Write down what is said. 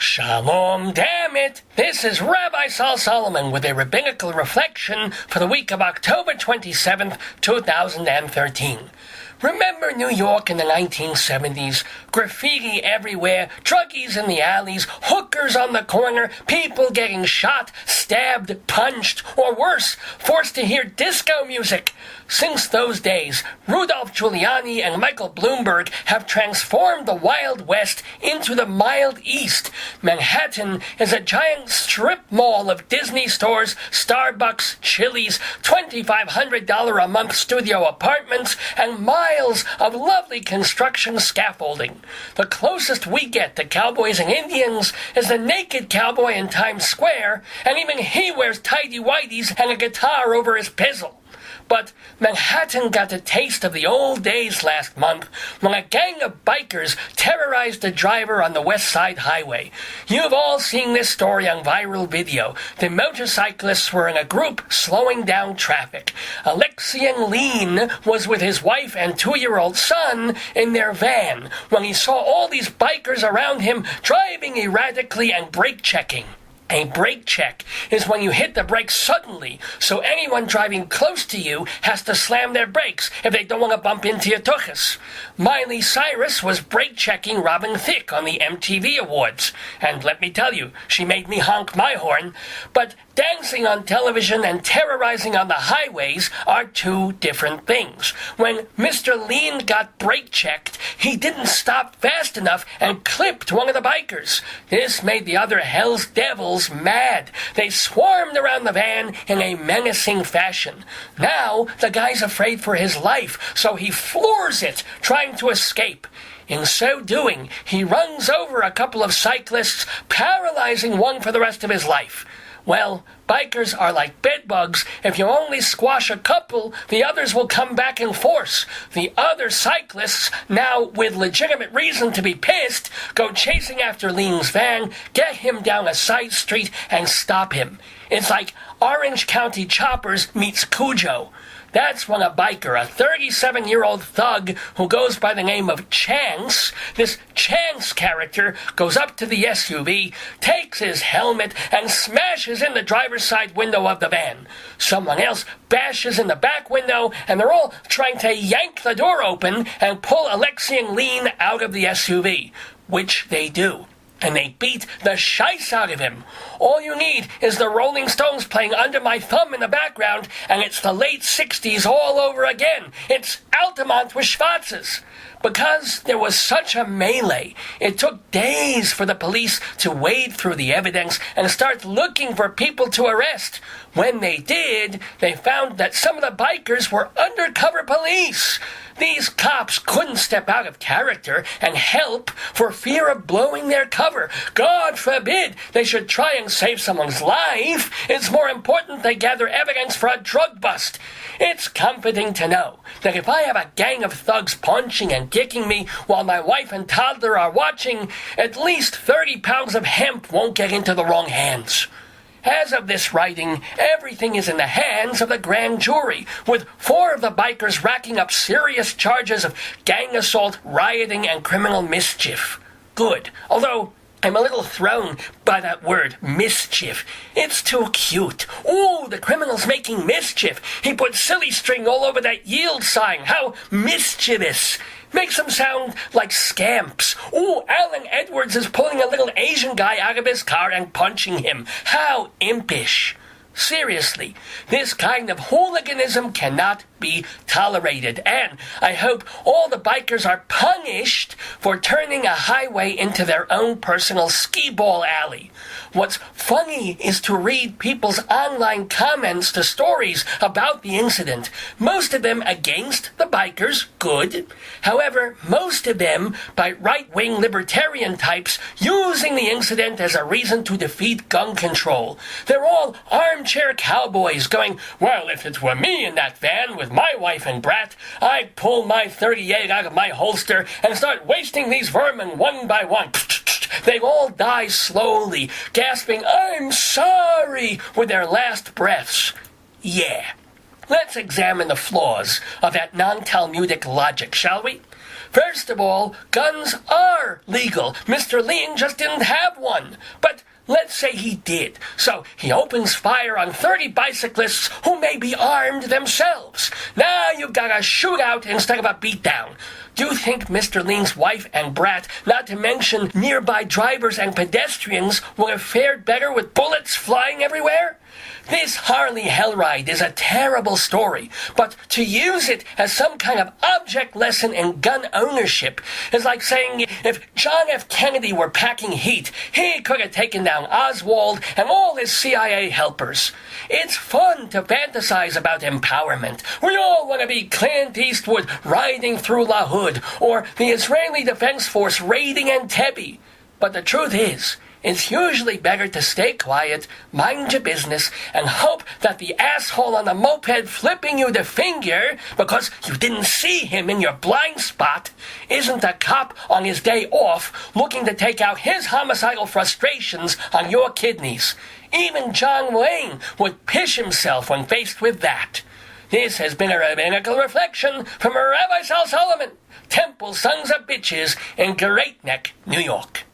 Shalom Dammit! This is Rabbi Sol Solomon with a Rabbinical Reflection for the week of October 27th, 2013. Remember New York in the 1970s? Graffiti everywhere, druggies in the alleys, hookers on the corner, people getting shot, stabbed, punched, or worse, forced to hear disco music. Since those days, Rudolph Giuliani and Michael Bloomberg have transformed the Wild West into the Mild East. Manhattan is a giant strip mall of Disney stores, Starbucks, Chili's, $2,500 a month studio apartments, and miles of lovely construction scaffolding. The closest we get to cowboys and Indians is the naked cowboy in Times Square, and even he wears tighty-whities and a guitar over his pizzle. But Manhattan got a taste of the old days last month when a gang of bikers terrorized a driver on the West Side Highway. You've all seen this story on viral video. The motorcyclists were in a group slowing down traffic. Alexian Lean was with his wife and 2-year-old son in their van when he saw all these bikers around him driving erratically and brake checking. A brake check is when you hit the brakes suddenly, so anyone driving close to you has to slam their brakes if they don't want to bump into your tuchus. Miley Cyrus was brake checking Robin Thicke on the MTV Awards, and let me tell you, she made me honk my horn. But dancing on television and terrorizing on the highways are two different things. When Mr. Lean got brake checked, he didn't stop fast enough and clipped one of the bikers. This made the other Hell's Devils mad. They swarmed around the van in a menacing fashion. Now, the guy's afraid for his life, so he floors it, trying to escape. In so doing, he runs over a couple of cyclists, paralyzing one for the rest of his life. Well, bikers are like bedbugs. If you only squash a couple, the others will come back in force. The other cyclists, now with legitimate reason to be pissed, go chasing after Lean's van, get him down a side street, and stop him. It's like Orange County Choppers meets Cujo. That's when a biker, a 37-year-old thug who goes by the name of Chance, this Chance character goes up to the SUV, takes his helmet, and smashes in the driver's side window of the van. Someone else bashes in the back window, and they're all trying to yank the door open and pull Alexian Lean out of the SUV, which they do. And they beat the shice out of him. All you need is the Rolling Stones playing Under My Thumb in the background, and it's the late 60s all over again. It's Altamont with Schwarzes. Because there was such a melee, it took days for the police to wade through the evidence and start looking for people to arrest. When they did, they found that some of the bikers were undercover police. These cops couldn't step out of character and help for fear of blowing their cover. God forbid they should try and save someone's life. It's more important they gather evidence for a drug bust. It's comforting to know that if I have a gang of thugs punching and kicking me while my wife and toddler are watching, at least 30 pounds of hemp won't get into the wrong hands. As of this writing, everything is in the hands of the grand jury, with 4 of the bikers racking up serious charges of gang assault, rioting, and criminal mischief. Good, although I'm a little thrown by that word, mischief. It's too cute. Ooh, the criminal's making mischief. He put silly string all over that yield sign. How mischievous. Makes them sound like scamps. Ooh, Alan Edwards is pulling a little Asian guy out of his car and punching him. How impish. Seriously, this kind of hooliganism cannot be tolerated, and I hope all the bikers are punished for turning a highway into their own personal skee-ball alley. What's funny is to read people's online comments to stories about the incident. Most of them against the bikers, good. However, most of them by right-wing libertarian types using the incident as a reason to defeat gun control. They're all armchair cowboys going, well, if it were me in that van with my wife and brat, I'd pull my .38 out of my holster and start wasting these vermin one by one. They all die slowly, gasping, I'm sorry, with their last breaths. Yeah. Let's examine the flaws of that non-Talmudic logic, shall we? First of all, guns are legal. Mr. Ling just didn't have one. But let's say he did. So he opens fire on 30 bicyclists who may be armed themselves. Now you've got a shootout instead of a beatdown. Do you think Mr. Ling's wife and brat, not to mention nearby drivers and pedestrians, would have fared better with bullets flying everywhere? This Harley Hellride is a terrible story, but to use it as some kind of object lesson in gun ownership is like saying if John F. Kennedy were packing heat, he could have taken down Oswald and all his CIA helpers. It's fun to fantasize about empowerment. We all want to be Clint Eastwood riding through La Hood, or the Israeli Defense Force raiding Entebbe. But the truth is, it's usually better to stay quiet, mind your business, and hope that the asshole on the moped flipping you the finger because you didn't see him in your blind spot isn't a cop on his day off looking to take out his homicidal frustrations on your kidneys. Even John Wayne would piss himself when faced with that. This has been a Rabbinical Reflection from Rabbi Sol Solomon, Temple Sons of Bitches in Great Neck, New York.